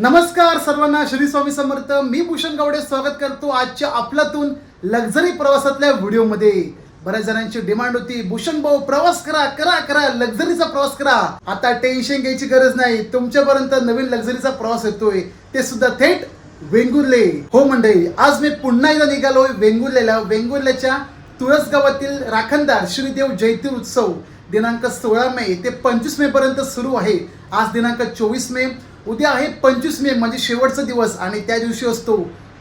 नमस्कार सर्वांना, श्री स्वामी समर्थ. मी भूषण गावडे स्वागत करतो आजच्या आपल्यातून लक्झरी प्रवासातल्या व्हिडिओमध्ये. बऱ्याच जणांची डिमांड होती, भूषण भाऊ प्रवास करा करा करा, लक्झरीचा प्रवास करा. आता टेन्शन घ्यायची गरज नाही, तुमच्यापर्यंत नवीन लक्झरीचा प्रवास येतोय, ते सुद्धा थेट वेंगुर्ले. हो मंडळी, आज मी पुन्हा एकदा निघालोय वेंगुर्लेला. वेंगुर्लेच्या तुळस गावातील राखणदार श्रीदेव जयंती उत्सव दिनांक 16 मे ते 25 मे पर्यंत सुरू आहे. आज दिनांक 24 मे, उद्या आहे 25 मे म्हणजे शेवटचा दिवस, आणि त्या दिवशी असतो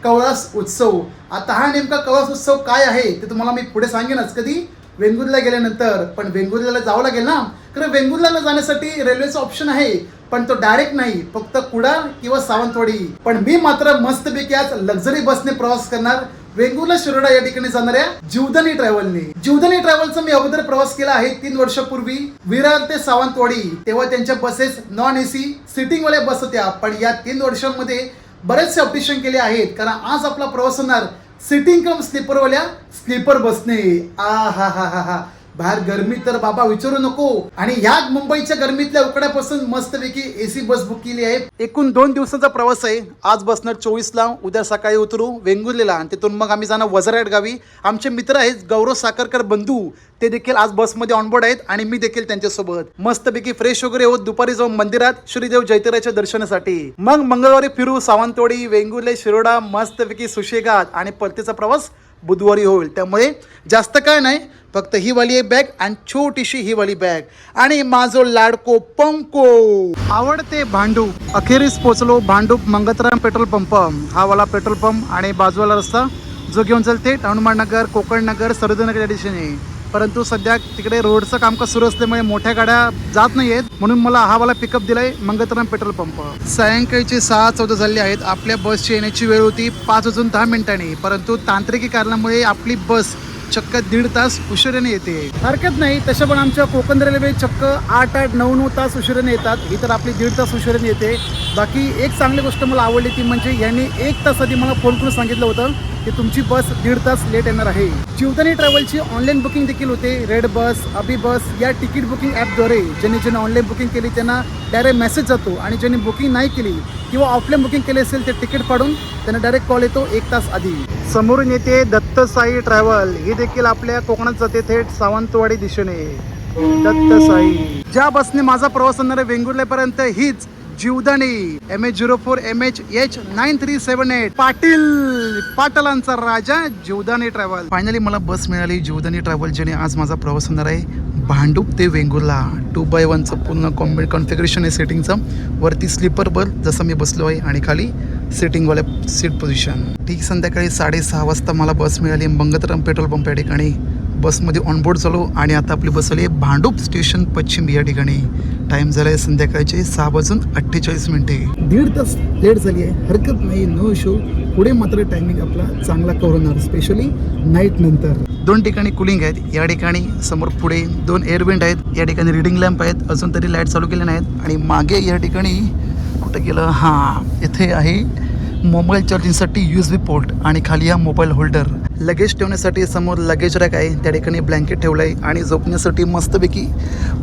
कवळास उत्सव. आता हा नेमका कवळास उत्सव काय आहे ते तुम्हाला मी पुढे सांगेनच, कधी वेंगुर्ला गेल्यानंतर. पण वेंगुर्ल्याला जावं लागेल ना, कारण वेंगुर्ल्याला जाण्यासाठी रेल्वेचा ऑप्शन आहे, पण तो डायरेक्ट नाही, फक्त कुडाळ किंवा सावंतवाडी. पण मी मात्र मस्तपैकी आज लक्झरी बसने प्रवास करणार. वेंगुर्ला शिरोडा या ठिकाणी जाणाऱ्या जीवदानी ट्रॅव्हलने. जीवदानी ट्रॅव्हलचा मी अगोदर प्रवास केला आहे 3 वर्षापूर्वी, विरार ते सावंतवाडी. तेव्हा त्यांच्या बसेस नॉन एसी सिटिंग वाल्या बस होत्या. पण या 3 वर्षांमध्ये बरेचसे ऑप्शन केले आहेत, कारण आज आपला प्रवास होणार सिटिंग कम स्लीपर वाल्या स्लीपर बसने. हा हा हा हा, बाहेर गरमी तर बाबा विचारू नको. आणि ह्या मुंबईच्या गरमीतल्या उकड्यापासून मस्तपैकी एसी बस बुक केली आहे. एकूण 2 दिवसाचा प्रवास आहे. आज बसणार 24 ला, उद्या सकाळी उतरू वेंगुर्लेला, आणि तिथून मग आम्ही जाणार वजराट गावी. आमचे मित्र आहेत गौरव साखरकर बंधू, ते देखील आज बसमध्ये ऑनबोर्ड आहेत, आणि मी देखील त्यांच्यासोबत. मस्तपैकी फ्रेश वगैरे होत दुपारी जाऊन मंदिरात श्रीदेव जयंतीच्या दर्शनासाठी. मग मंगळवारी फिरू सावंतवाडी, वेंगुर्ले, शिरोडा, मस्तपैकी सुशेगात, आणि परतीचा प्रवास बुधवारी होईल. त्यामुळे जास्त काय नाही, फक्त ही वाली एक बॅग आणि छोटीशी ही वाली बॅग, आणि माझो लाडको पंको आवडते भांडूप. अखेरीस पोचलो भांडूप मंगतराम पेट्रोल पंप. हा वाला पेट्रोल पंप आणि बाजूला रस्ता जो घेऊन चालते हनुमान नगर, कोकण नगर, सरोदनगर या दिशेने. परंतु सध्या तिकडे रोडचं कामकाज सुरू असल्यामुळे मोठ्या गाड्या जात नाही आहेत, म्हणून मला हा वाला पिकअप दिलाय मंगतराम पेट्रोल पंप. सायंकाळची 6:14 झाली आहेत. आपल्या बसची येण्याची वेळ होती 5:10, परंतु तांत्रिकी कारणामुळे आपली बस चक्क 1.5 तास उशिराने येते. हरकत नाही, तशा पण आमच्या कोकण रेल्वे चक्क 8-9 तास उशिराने येतात. ही तर आपली 1.5 तास उशिराने येते. बाकी एक चांगली गोष्ट मला आवडली ती म्हणजे यांनी 1 तास आधी मला फोन करून सांगितलं होतं की तुमची बस 1.5 तास लेट येणार आहे. जीवदानी ट्रॅव्हलची ऑनलाईन बुकिंग देखील होते. रेड बस, अभि बस या तिकीट बुकिंग ॲपद्वारे ज्यांनी ऑनलाईन बुकिंग केली त्यांना डायरेक्ट मेसेज जातो, आणि ज्यांनी बुकिंग नाही केली किंवा ऑफलाईन बुकिंग केली असेल ते तिकीट फाडून त्यांना डायरेक्ट कॉल येतो 1 तास आधी. समोरून येते दत्त साई ट्रॅव्हल. ही देखील आपल्या कोकणात जाते थेट सावंतवाडी दिशेने. दत्त साई ज्या बसने माझा प्रवास होणार आहे वेंगुर्लेपर्यंत, हीच जीवदानी MH04MHH9378 पाटलांचा राजा जीवदानी ट्रॅव्हल. फायनली मला बस मिळाली जीवदानी ट्रॅव्हल, ज्याने आज माझा प्रवास होणार आहे भांडूप ते वेंगुर्ला. 2x1चं पूर्ण कॉन्फिगरेशन आहे सेटिंगचं. वरती स्लीपर बर्थ जसं मी बसलो आहे, आणि खाली सिटिंगवाल्या सीट पोझिशन. ठीक संध्याकाळी 6:30 वाजता मला बस मिळाली मंगतराम पेट्रोल पंप या ठिकाणी. बसमध्ये ऑनबोर्ड झालो, आणि आता आपली बस आली आहे भांडूप स्टेशन पश्चिम या ठिकाणी. टाईम झाला आहे संध्याकाळचे 6:48. 1.5 तास लेट झाली आहे, हरकत नाही, नो इशू. पुढे मात्र टायमिंग आपला चांगला कव्हर होणार, स्पेशली नाईट नंतर. 2 ठिकाणी कुलिंग आहेत. या ठिकाणी समोर पुढे 2 एअरवेंट आहेत. या ठिकाणी रिडिंग लॅम्प आहेत, अजून तरी लाईट चालू केले नाहीत. आणि मागे या ठिकाणी कुठं गेलं, हां इथे आहे मोबाईल चार्जिंगसाठी USB पोर्ट, आणि खाली हा मोबाईल होल्डर. लगेज ठेवण्यासाठी समोर लगेज रॅक आहे, त्या ठिकाणी ब्लँकेट ठेवलं आहे, आणि झोपण्यासाठी मस्तपैकी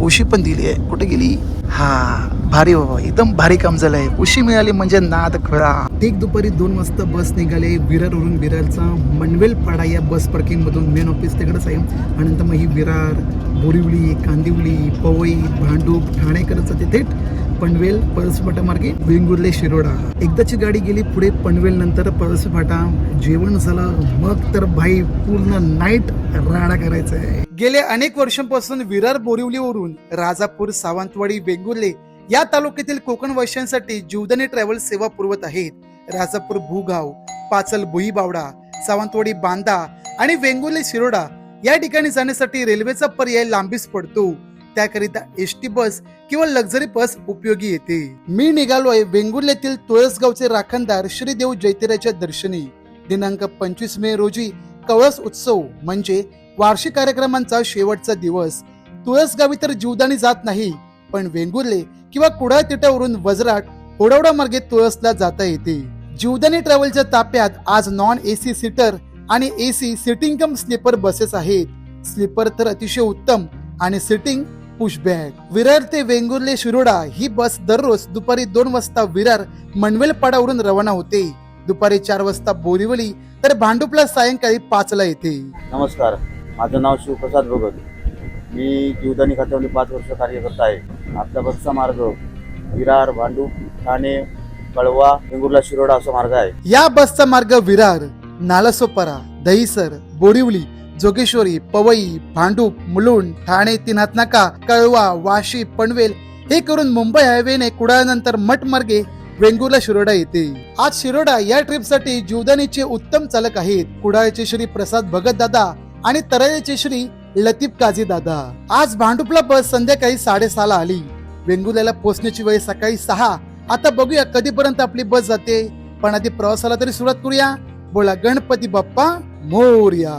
उशी पण दिली आहे. कुठे गेली, हा भारी बाबा, एकदम भारी काम झालं आहे. उशी मिळाली म्हणजे नाद खरा. एक दुपारी 2 वाजता बस निघाले विरारवरून. विरारचा मनवेल पाडा या बस पार्किंगमधून, मेन ऑफिस तिकडेच आहे. आणि नंतर मग ही विरार, बोरिवली, कांदिवली, पवई, भांडूप, ठाणेकरच जाते थेट पनवेल, पळसफाटा मार्गे वेंगुर्ले, शिरोडा. एकदाची गाडी गेली पुढे पनवेल, नंतर पळसफाटा. जेवण झालं, मग तर भाई पूर्ण नाईट राडा करायचा आहे. गेल्या अनेक वर्षांपासून विरार, बोरिवलीवरून राजापूर, सावंतवाडी, वेंगुर्ले या तालुक्यातील कोकण वैश्यांसाठी जीवदानी ट्रॅव्हल सेवा पुरवत आहेत. राजापूर भूगाव, पाचल भुईबावडा, सावंतवाडी बांदा, आणि वेंगुर्ले शिरोडा या ठिकाणी जाण्यासाठी रेल्वेचा पर्याय लांबीच पडतो. त्याकरिता एसटी बस किंवा लक्झरी बस उपयोगी येते. मी निघालोय वेंगुर्लेतील तुळसगावचे राखणदार श्रीदेव जयंतीच्या दर्शनी. दिनांक 25 मे रोजी कवळस उत्सव म्हणजे वार्षिक कार्यक्रमांचा शेवटचा दिवस. तुळसगावी तर जीवदानी जात नाही, पण वेंगुर्ले किंवा कुडाळ तिट्यावरून वजराट, होडवडा मार्गे तुळसला जाता येते. जीवदानी ट्रॅव्हलच्या ताप्यात आज नॉन एसी सीटर आणि एसी सिटिंग कम स्लीपर बसेस आहेत. स्लीपर तर अतिशय उत्तम, आणि सिटिंग पुशबॅक. विरार ते वेंगुर्ले शिरोडा ही बस दररोज दुपारी 2 वाजता विरार मनवेलपाडावरून रवाना होते. दुपारी 4 वाजता बोरिवली तर भांडुपला सायंकाळी 5 ला येते. नमस्कार, माझं नाव शिवप्रसाद भगत. मी जीवदानी खात्यामध्ये 5 वर्ष कार्यकर्ता आहे. आपला बसचा मार्ग विरार, भांडूप, ठाणे, कळवा, वेंगुर्ला, शिरोडा असा मार्ग आहे. या बसचा मार्ग विरार, नालासोपारा, दहिसर, बोरिवली, जोगेश्वरी, पवई, भांडूप, मुलुंड, ठाणे, तीनहात नाका, कळवा, वाशी, पनवेल हे करून मुंबई हायवेने कुडाळनंतर मठ मार्गे वेंगुर्ला शिरोडा येते. आज शिरोडा या ट्रिप साठी जीवदानीचे उत्तम चालक आहेत. कुडाळचे श्री प्रसाद भगत दादा आणि तरळेचे श्री लतीफ काझी दादा. आज भांडुपला बस संध्याकाळी 6:30 ला आली. वेंगुर्ल्याला पोहोचण्याची वेळ सकाळी 6. आता बघूया कधीपर्यंत आपली बस जाते, पण आधी प्रवासाला तरी सुरुवात करूया. बोला गणपती बाप्पा मोरया.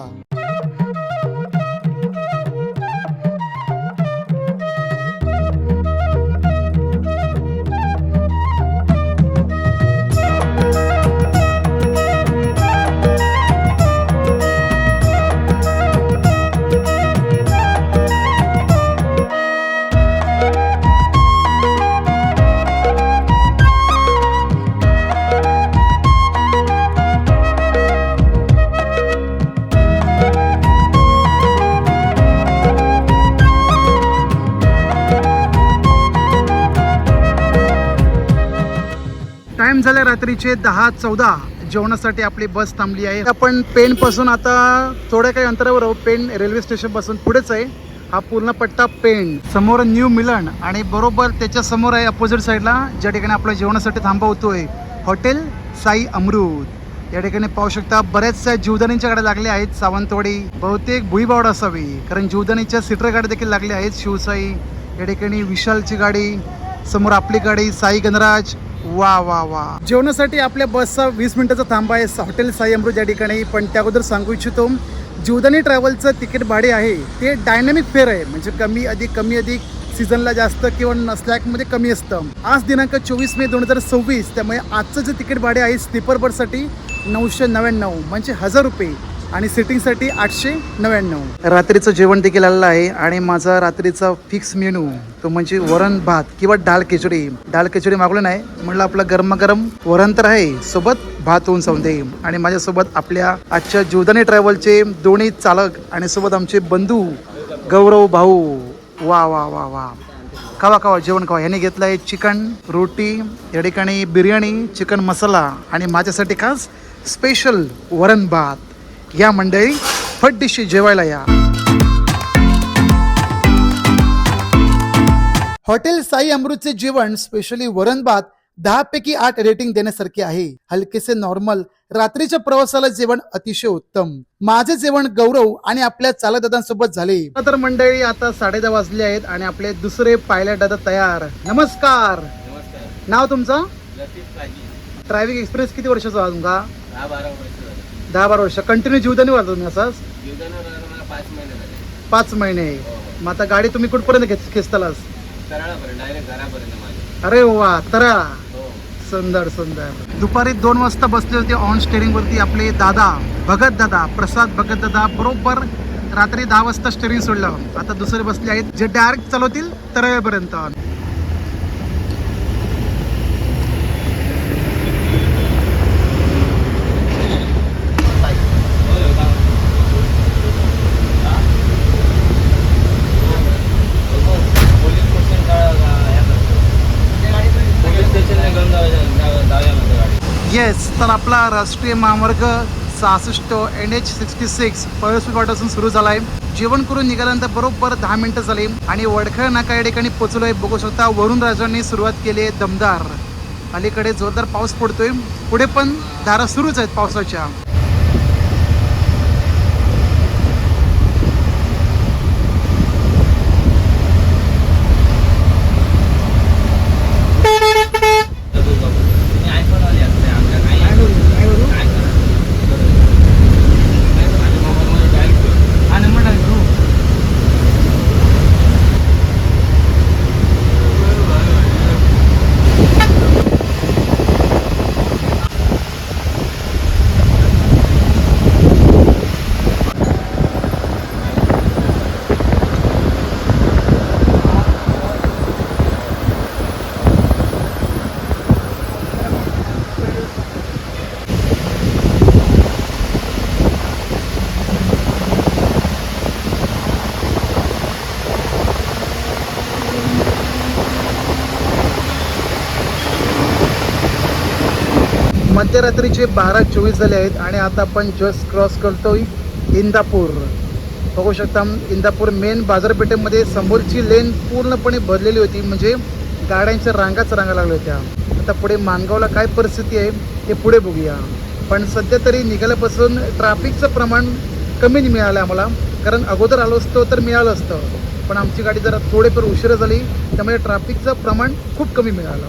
टाइम झाले रात्रीचे 10:14. जेवणासाठी आपली बस थांबली आहे. आपण पेण पासून आता थोड्या काही अंतरावर आहोत. पेण रेल्वे स्टेशन पासून पुढेच आहे हा पूर्ण पट्टा पेण. समोर न्यू मिलन आणि बरोबर त्याच्या समोर आहे अपोजिट साईडला ज्या ठिकाणी आपल्या जेवणासाठी थांबवतोय हॉटेल साई अमृत. या ठिकाणी पाहू शकता बऱ्याचशा जीवदानीच्या गाड्या लागल्या आहेत. सावंतवाडी बहुतेक भुईबावड असावी, कारण जीवदानीच्या सीटर गाड्या देखील लागल्या आहेत. शिवसाई, या ठिकाणी विशालची गाडी, समोर आपली गाडी साई गणराज. वा वा वा. जेवणासाठी आपल्या बसचा 20 मिनिटाचा थांबा आहे हॉटेल साई अमृत या ठिकाणी. पण त्या अगोदर सांगू इच्छितो, जीवदानी ट्रॅव्हलचं तिकीट भाडे आहे ते डायनामिक फेअर आहे, म्हणजे कमी अधिक सीझनला जास्त किंवा स्लॅकमध्ये कमी असतं. आज दिनांक 24 मे 2026. त्यामुळे आजचं जे तिकीट भाडे आहे स्लीपर बससाठी 999 म्हणजे 1000 रुपये आणि सिटिंगसाठी 899. रात्रीचं जेवण देखील आलेलं आहे आणि माझा रात्रीचा फिक्स मेनू तो म्हणजे वरण भात किंवा डाळ खिचडी. डाळ खिचडी मागवलं नाही, म्हटलं आपलं गरमागरम वरण तर आहे, सोबत भात होऊन जाऊन दे. आणि माझ्यासोबत आपल्या आजच्या जीवदानी ट्रॅव्हलचे दोन्ही चालक आणि सोबत आमचे बंधू गौरव भाऊ. वा वा वा वा. खावा जेवण खावा. ह्याने घेतलं आहे चिकन रोटी, या ठिकाणी बिर्याणी, चिकन मसाला आणि माझ्यासाठी खास स्पेशल वरण भात. या मंडळी फटदिशी जेवायला या. हॉटेल साई अमृतचे जेवण स्पेशली वरण भात 10 पैकी 8 रेटिंग देण्यासारखे आहे. हलकेसे नॉर्मल रात्रीच्या प्रवासाला जेवण अतिशय उत्तम. माझे जेवण गौरव आणि आपल्या चालक दादांसोबत झाले. तर मंडळी आता 10:30 वाजले आहेत आणि आपले दुसरे पायलट दादा तयार. नमस्कार. नाव तुमचं? ड्रायव्हिंग एक्सपिरियन्स किती वर्षाचा आहे तुमचा? 10-12 वर्ष. कंटिन्यू जीवदानी वाजता तुम्ही असंच? 5 महिने. मग आता गाडी तुम्ही कुठपर्यंत खेचतालास? अरे वा, तरा. सुंदर. दुपारी 2 वाजता बसले होते ऑन स्टेरिंग वरती आपले दादा भगत दादा, प्रसाद भगत दादा. बरोबर रात्री 10 वाजता स्टेरिंग सोडलं. आता दुसरे बसले आहेत जे डायरेक्ट चालवतील तरळेपर्यंत. येस, तर आपला राष्ट्रीय महामार्ग 66 NH66 पळसपूर फाट्यापासून सुरू झाला आहे. जेवण करून निघाल्यानंतर बरोबर 10 मिनिटं झाली आणि वडखळ नाका या ठिकाणी पोहोचलो आहे. बघू शकता वरुण राजांनी सुरुवात केली आहे दमदार. अलीकडे जोरदार पाऊस पडतोय, पुढे पण धारा सुरूच आहेत पावसाच्या. मध्यरात्रीचे 12:24 झाले आहेत आणि आता आपण जस्ट क्रॉस करतोय इंदापूर. बघू शकता इंदापूर मेन बाजारपेठेमध्ये समोरची लेन पूर्णपणे भरलेली होती, म्हणजे गाड्यांच्या रांगाच लागल्या होत्या. आता पुढे माणगावला काय परिस्थिती आहे हे पुढे बघूया. पण सध्या तरी निघाल्यापासून ट्रॅफिकचं प्रमाण कमी मिळालं आम्हाला, कारण अगोदर आलो असतो तर मिळालं असतं, पण आमची गाडी जरा थोडेफार उशिरा झाली, त्यामुळे ट्रॅफिकचं प्रमाण खूप कमी मिळालं.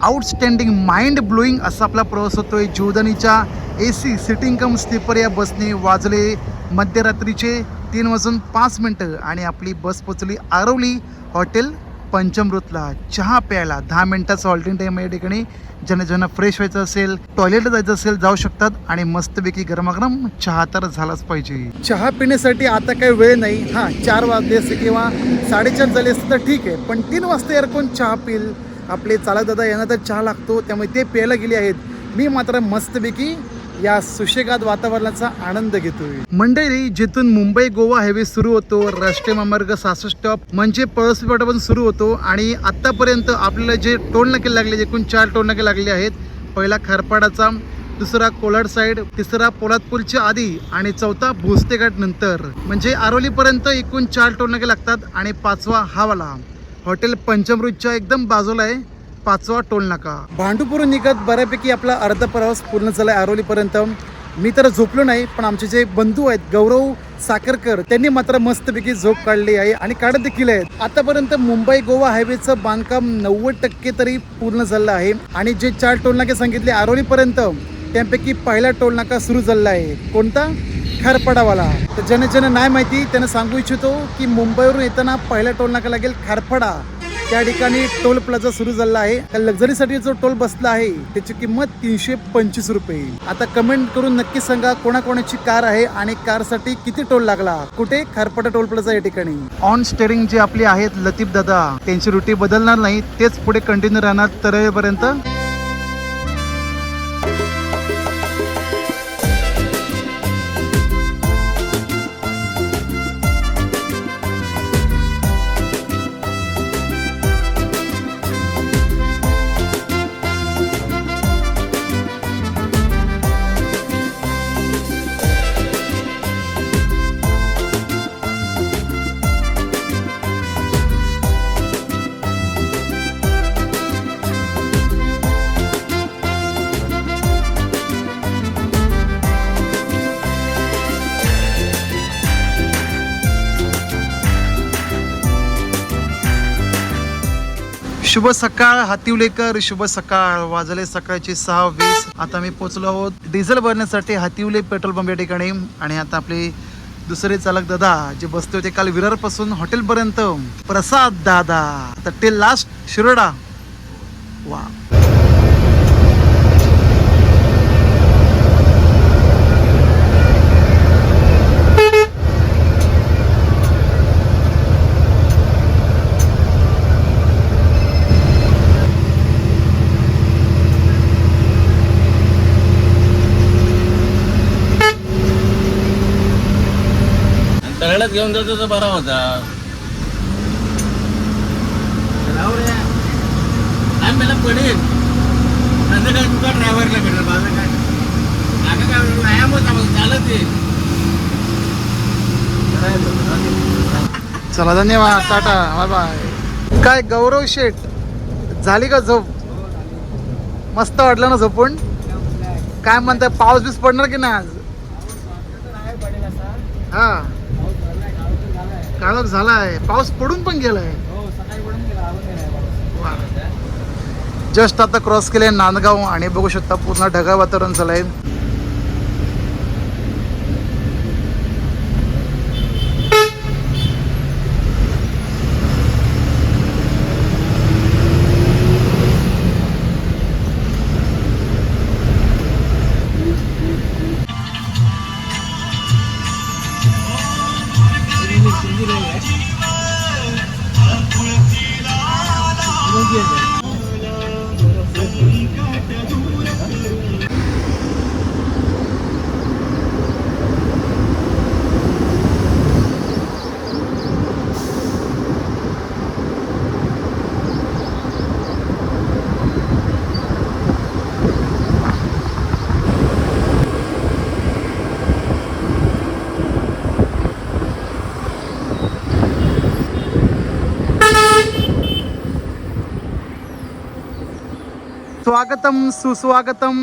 आउटस्टँडिंग माइंड ब्लोईंग असा आपला प्रवास होतोय जीवदानीच्या AC सिटिंग कम स्लीपर या बसने. वाजले मध्यरात्रीचे 3:05 आणि आपली बस पोचली आरवली हॉटेल पंचमृतला. चहा प्यायला 10 मिनिटाचा हॉल्टिंग टाईम या ठिकाणी. ज्यांना फ्रेश व्हायचं असेल, टॉयलेटला जायचं असेल, जाऊ शकतात आणि मस्तपैकी गरमागरम चहा तर झालाच पाहिजे. चहा पिण्यासाठी आता काही वेळ नाही. हां, 4 वाजले असते किंवा 4:30 झाले असते तर ठीक आहे, पण 3 वाजता यार कोण चहा पिल. आपले चालक दादा यांना तर चहा लागतो, त्यामुळे ते प्यायला गेले आहेत. मी मात्र मस्तपैकी या सुशेगाद वातावरणाचा आनंद घेतोय. मंडळी, जिथून मुंबई गोवा हायवे सुरू होतो, राष्ट्रीय महामार्ग 66 म्हणजे पळसपी फाटापासून सुरू होतो आणि आत्तापर्यंत आपल्याला जे टोल नाके लागले, एकूण 4 टोल नाके लागले आहेत. पहिला खारपाडाचा दुसरा कोलाड साईड, तिसरा पोलादपूरच्या आधी आणि चौथा भोसतेघाट नंतर. म्हणजे आरोलीपर्यंत एकूण 4 टोल नाके लागतात आणि 5वा हा वाला हॉटेल पंचमृतच्या एकदम बाजूला आहे 5वा टोल नाका. भांडूपवरून निघत बऱ्यापैकी आपला अर्धा प्रवास पूर्ण झाला आहे आरोलीपर्यंत. मी तर झोपलो नाही, पण आमचे जे बंधू आहेत गौरव साखरकर त्यांनी मात्र मस्तपैकी झोप काढली आहे आणि काढत देखील आहेत. आतापर्यंत मुंबई गोवा हायवेचं बांधकाम 90% तरी पूर्ण झालं आहे आणि जे 4 टोलनाके सांगितले आरोलीपर्यंत त्यापैकी पहिला टोलनाका सुरू झाला आहे. कोणता? खारफडावाला. तर ज्यांना नाही माहिती त्यांना सांगू इच्छितो की मुंबईवरून येताना पहिला टोलनाका लागेल खारफडा. त्या ठिकाणी टोल प्लाझा सुरू झाला आहे. त्या लक्झरीसाठी जो टोल बसला आहे त्याची किंमत 325 रुपये. आता कमेंट करून नक्की सांगा कोणाकोणाची कार आहे आणि कारसाठी किती टोल लागला. कुठे? खारफडा टोल प्लाझा या ठिकाणी. ऑन स्टेअरिंग जे आपले आहेत लतीफ दादा, त्यांची रुटी बदलणार नाही, तेच पुढे कंटिन्यू राहणार तरवेपर्यंत. शुभ सकाळ हातिवलेकर, शुभ सकाळ. वाजले सकाळचे 6:20. आता मी पोचलो आहोत डिझेल भरण्यासाठी हातिवले पेट्रोल पंप या ठिकाणी. आणि आता आपले दुसरे चालक दादा जे बसते होते काल विरार पासून हॉटेलपर्यंत, प्रसाद दादा, आता टिल लास्ट शिरोडा. वा. तळ्यात घेऊन जातो तर बरा होता. मला पडेल माझं काय तुका ड्रायव्हरला भेटेल, माझं काय माझं काय व्यायाम होता मग चालत येईल. चला धन्यवाद, टाटा, बाय बाय. काय गौरव शेठ, झाली का झोप? मस्त वाटलं ना झोपून? काय म्हणताय, पाऊस बीस पडणार की नाही आज? हा, काळोख झालाय, पाऊस पडून पण गेलाय. जस्ट आता क्रॉस केले नांदगाव आणि बघू शकता पूर्ण ढगाळ वातावरण झालंय. स्वागतम सुस्वागतम.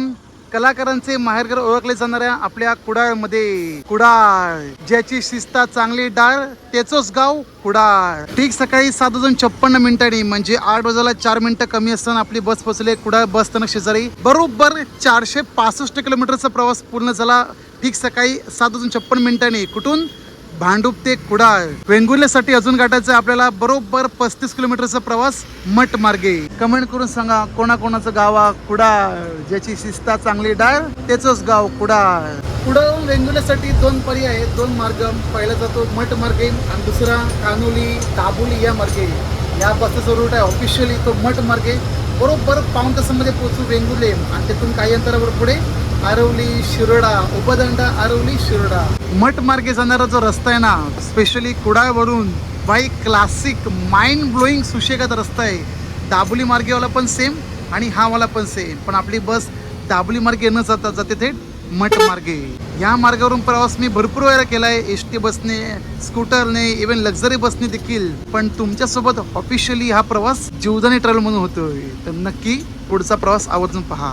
कलाकारांचे माहेरघर ओळखले जाणाऱ्या आपल्या कुडाळमध्ये, कुडाळ ज्याची शिस्ता चांगली डाळ त्याचंच गाव कुडाळ. ठीक सकाळी 7:56 म्हणजे 8 वाजायला 4 मिनिटं कमी असताना आपली बस पोहोचली कुडाळ बस स्थानक शेजारी. बरोबर 465 किलोमीटरचा प्रवास पूर्ण झाला ठीक सकाळी 7:56. कुठून? भांडूप ते कुडाळ. वेंगुर्ल्यासाठी अजून गाठायचं आपल्याला बरोबर 35 किलोमीटरचा प्रवास मठ मार्गे. कमेंट करून सांगा कोणाकोणाचं गाव कुडाळ ज्याची शिस्ता चांगली डाळ त्याचंच गाव कुडाळ. कुडाळहून वेंगुर्ल्यासाठी 2 पर्याय आहेत, 2 मार्ग. पहिला जातो मठ मार्गे आणि दुसरा कानोली दाबोली या मार्गे. या बसचा रूट आहे ऑफिशियली तो मठ मार्गे. बरोबर पाऊण तासामध्ये पोहोचू वेंगुर्ले आणि तिथून काही अंतरावर पुढे आरवली शिरोडा, उपदंडा आरवली शिरोडा. मठ मार्गे जाणारा जो रस्ता आहे ना, स्पेशली कुडाळवरून बाई क्लासिक माइंड ब्लोईंग सुशेगात रस्ता आहे. दाबोली मार्गेवाला पण सेम आणि हा वाला पण सेम, पण आपली बस दाबोली मार्गे न जाता जाते थेट मठ मार्गे. या मार्गावरून प्रवास मी भरपूर वेळा केलाय, एसटी बसने, स्कूटरने, इव्हन लक्झरी बसने देखील. पण तुमच्यासोबत ऑफिशियली हा प्रवास जीवदानी ट्रॅव्हल म्हणून होतोय. तर नक्की पुढचा प्रवास आवर्जून पहा.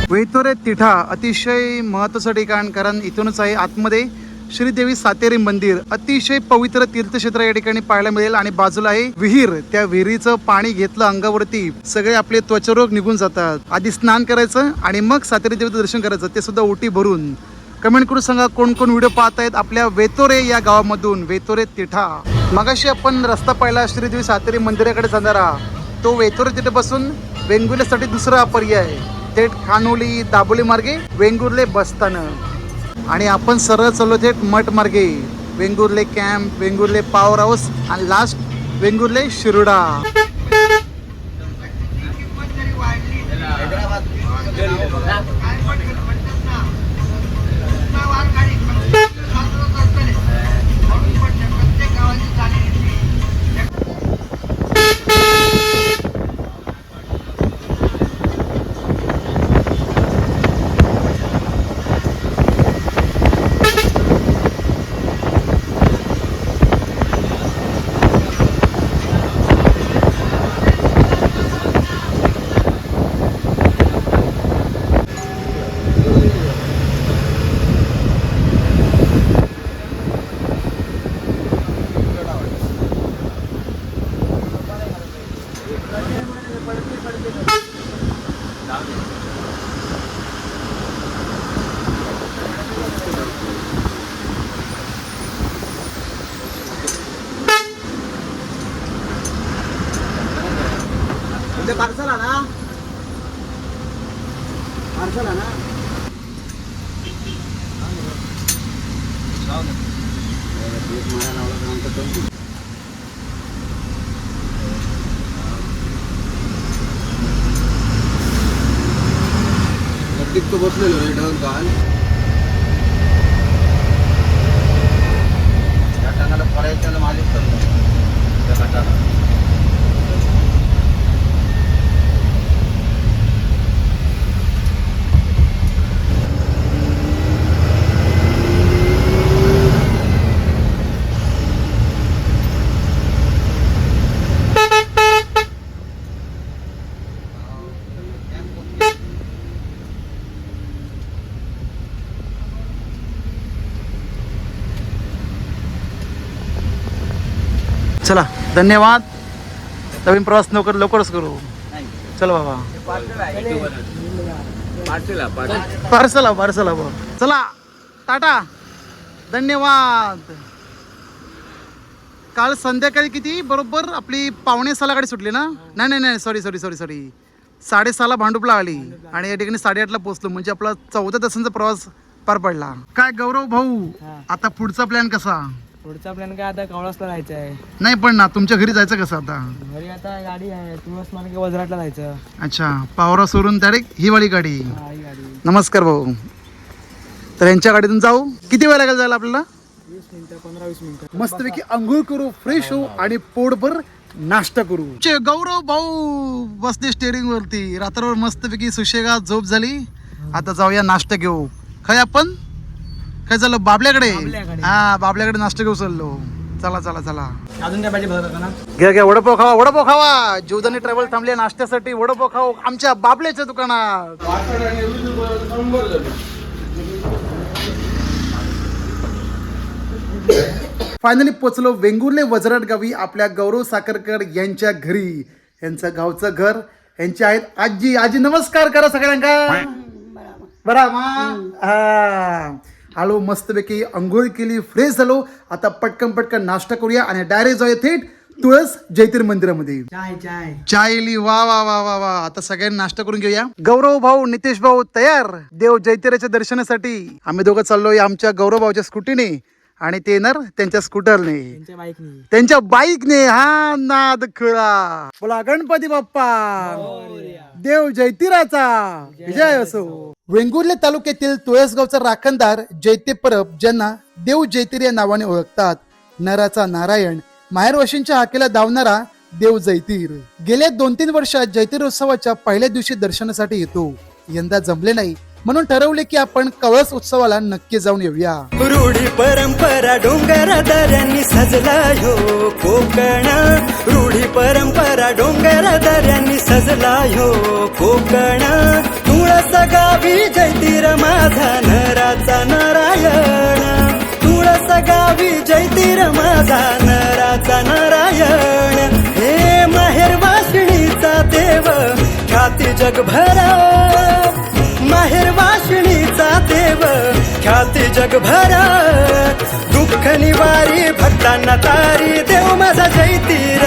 वेतोरे तिठा अतिशय महत्त्वाचं ठिकाण, कारण इथूनच आहे आतमध्ये श्रीदेवी सातेरी मंदिर. अतिशय पवित्र तीर्थक्षेत्र या ठिकाणी पाहायला मिळेल. आणि बाजूला आहे विहीर. त्या विहिरीचं पाणी घेतलं अंगावरती सगळे आपले त्वचारोग निघून जातात. आधी स्नान करायचं आणि मग सातेरी देवीचं दर्शन करायचं, ते सुद्धा ओटी भरून. कमेंट करून सांगा कोण कोण व्हिडिओ पाहत आहेत आपल्या वेतोरे या गावामधून. वेतोरे तिठा. मगाशी आपण रस्ता पाहिला श्रीदेवी सातेरी मंदिराकडे जाणारा, तो वेतोरे तिठेपासून वेंगुर्ल्यासाठी दुसरा पर्याय. थेट खानोली दाबोली मार्गे वेंगुर्ले बसताना. आणि आपण सरळ चाललो थेट मठ मार्गे. Vengurle camp, Vengurle power house आणि लास्ट वेंगुर्ले शिरोडा. पार्सल ना तो बसलेलो रे ढग काल या टांगाला पडायचं मालिक करतो त्या काटाला. चला धन्यवाद. नवीन प्रवास लवकरच करू. चला बाबा, पार्सल चला टाटा, धन्यवाद. काल संध्याकाळी किती बरोबर आपली 5:45 गाडी सुटली ना? नाही सॉरी 6:30 भांडुपला आली आणि या ठिकाणी 8:30 पोहोचलो. म्हणजे आपला 14 तासांचा प्रवास पार पडला. काय गौरव भाऊ, आता पुढचा प्लॅन कसा? पुढचा प्लॅन काय, आता कवळासला जायचं आहे. नाही पण ना तुमच्या घरी जायचं कसं आता? घरी आता गाडी आहे, तुळस मार्गे वजराटला जायचं. अच्छा, पावरा सोडून डायरेक्ट ही वाली गाडी. हा, ही गाडी. नमस्कार भाऊ. तर यांच्या गाडीतून जाऊ. किती वेळ लागेल जायला आपल्याला? 20 मिनिटं 15-20 मिनिटं. मस्तपैकी अंघोळ करू, फ्रेश होऊ आणि पोटभर नाश्ता करू. गौरव भाऊ बसले स्टेअरिंग वरती. रात्रभर मस्तपैकी सुशेगात झोप झाली. आता जाऊया नाश्ता घेऊ. काय आपण काय झालं बाबल्याकडे बाबल्याकडे. हा बाबल्याकडे नाश्ता घेऊ चाललो. चला चला चला अजून काय पाहिजे बघा ना. घ्या वडापाव खावा जीवदानी ट्रॅव्हल थांबले नाश्त्यासाठी. वडापाव खाऊ आमच्या बाबल्याच्या दुकानात. फायनली पोचलो वेंगुर्ले वजराट गावी आपल्या गौरव साखरकर यांच्या घरी. यांचं गावचं घर. यांचे आहेत आजी. आजी नमस्कार करा सगळ्यांका. बरा मा हा आलो मस्तपैकी अंघोळ केली, फ्रेश झालो. आता पटकन नाश्ता करूया आणि डायरेक्ट जाऊया थेट तुळस जैतीर मंदिरामध्ये. चाय चाय इली वा वा वा वा वा. आता सगळ्यांनी नाश्ता करून घेऊया. गौरव भाऊ नितेश भाऊ तयार देव जैतिराच्या दर्शनासाठी. आम्ही दोघं चाललोय आमच्या गौरव भाऊच्या स्कूटीने आणि ते येणार त्यांच्या स्कूटरने, त्यांच्या बाईकनी. त्यांच्या बाईकने. हा नाद खुळा. बोला गणपती बाप्पा देव जैतिराचा विजय असो. वेंगुर्ले तालुक्यातील तुळसगावचा राखणदार जैते परब, ज्यांना देव जैतीर या नावाने ओळखतात. नराचा नारायण, माहेरवाशींच्या हाकेला धावणारा देव जैतीर. गेल्या 2-3 वर्षात जैतीर उत्सवाच्या पहिल्या दिवशी दर्शनासाठी येतो. यंदा जमले नाही म्हणून ठरवले की आपण कळस उत्सवाला नक्की जाऊन येऊया. रूढी परंपरा डोंगर दऱ्यांनी सजला ह्यो कोकण. रूढी परंपरा डोंगर दऱ्यांनी सजला ह्यो कोकण. तुळस गावी जैतीर माझा नराचा नारायण. तुळस गावी जैतीर माझा नराचा नारायण. हे माहेर वाशिणीचा देव ख्याती जगभर. माहेर वाशिणीचा देव ख्याती जगभर. दुःख निवारी भक्तांना तारी देव माझा जैतीर.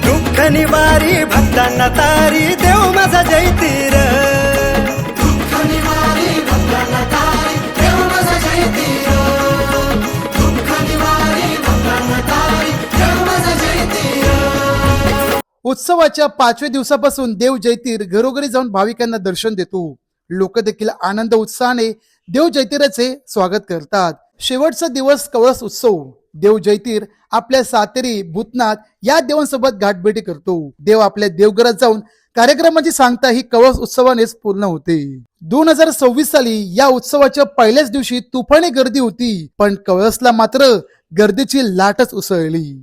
दुःख निवारी भक्तांना तारी देव माझा जैतीर. दुःख निवारी भक्तांना तारी देव माझा जैतीर. दुःख निवारी भक्तांना तारी देव माझा जैतीर. उत्सवाच्या 5व्या दिवसापासून देव जैतीर घरोघरी जाऊन भाविकांना दर्शन देतो. लोक देखील आनंद उत्साहाने देव जैतीराचे स्वागत करतात. शेवटचा दिवस कळस उत्सव. देव जैतीर आपल्या सातेरी, भूतनाथ या देवांसोबत गाठभेटी करतो. देव आपल्या देवघरात जाऊन कार्यक्रमाची सांगता ही कळस उत्सवानेच पूर्ण होते. 2026 साली या उत्सवाच्या पहिल्याच दिवशी तुफानी गर्दी होती, पण कळसला मात्र गर्दीची लाटच उसळली.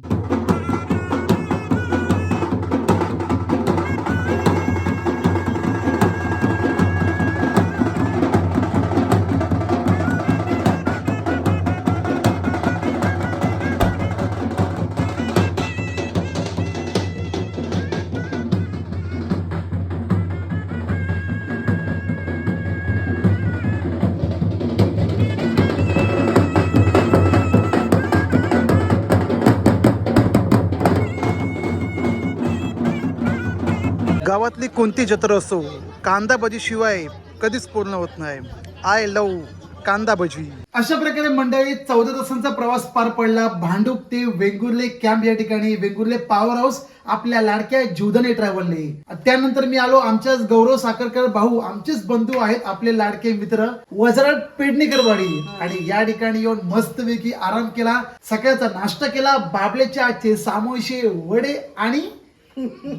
गावातली कोणती जत्रा असो, कांदा भजी शिवाय कधीच पूर्ण होत नाही. आय लव्ह कांदा भजी. अशा प्रकारे मंडळी 14 तासांचा प्रवास पार पडला. भांडूप ते वेंगुर्ले कॅम्प या ठिकाणी. वेंगुर्ले पॉवर हाऊस आपल्या लाडक्या जीवदानी ट्रॅव्हलने. त्यानंतर मी आलो आमच्याच गौरव साखरकर भाऊ, आमचेच बंधू आहेत, आपले लाडके मित्र वजराट पेडणेकरवाडी. आणि या ठिकाणी येऊन मस्तपैकी आराम केला. सकाळचा नाश्ता केला. बाबल्याचे आजचे सामोसे, वडे आणि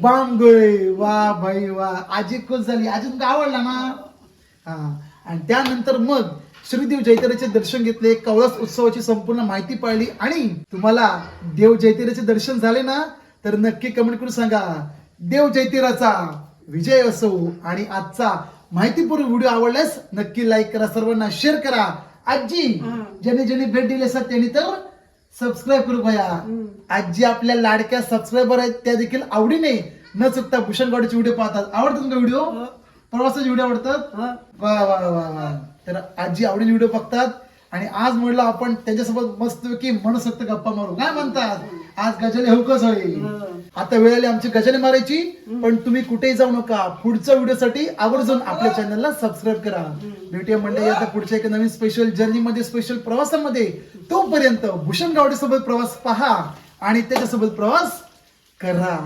बांगोळे. वा भाई वा. आजी खुश झाली. आजी तुमका आवडला ना. हा. आणि त्यानंतर मग श्रीदेव जैतिराचे दर्शन घेतले. कळस उत्सवाची संपूर्ण माहिती पाळली. आणि तुम्हाला देव जैतिराचे दर्शन झाले ना तर नक्की कमेंट करून सांगा देव जैतिराचा विजय असो. आणि आजचा माहितीपूर्ण व्हिडिओ आवडल्यास नक्की लाईक करा, सर्वांना शेअर करा. आजी ज्यांनी ज्यांनी भेट दिली असतात त्यांनी तर सबस्क्राईब करू भया. आजी आपल्या लाडक्या सबस्क्रायबर आहेत, त्या देखील आवडीने न चुकता भूषण गावडेचे व्हिडिओ पाहतात. आवडतात तुमचा व्हिडिओ? प्रवासाचे व्हिडिओ आवडतात? वा वा वा वा. तर आजी आवडीने व्हिडिओ बघतात. आणि आज म्हणलं आपण त्यांच्यासोबत मस्तपैकी मनसोक्त गप्पा मारू. काय म्हणतात? आज गजाली हुकच होईल. आता वेळ आली आमची गजाली मारायची. पण तुम्ही कुठेही जाऊ नका. पुढच्या व्हिडिओसाठी आवर्जून आपल्या चॅनलला सबस्क्राईब करा. भेटूया मंडळी आता पुढच्या एका नवीन स्पेशल जर्नी मध्ये, स्पेशल प्रवासामध्ये. तोपर्यंत भूषण गावडे सोबत प्रवास पहा आणि त्याच्यासोबत प्रवास करा.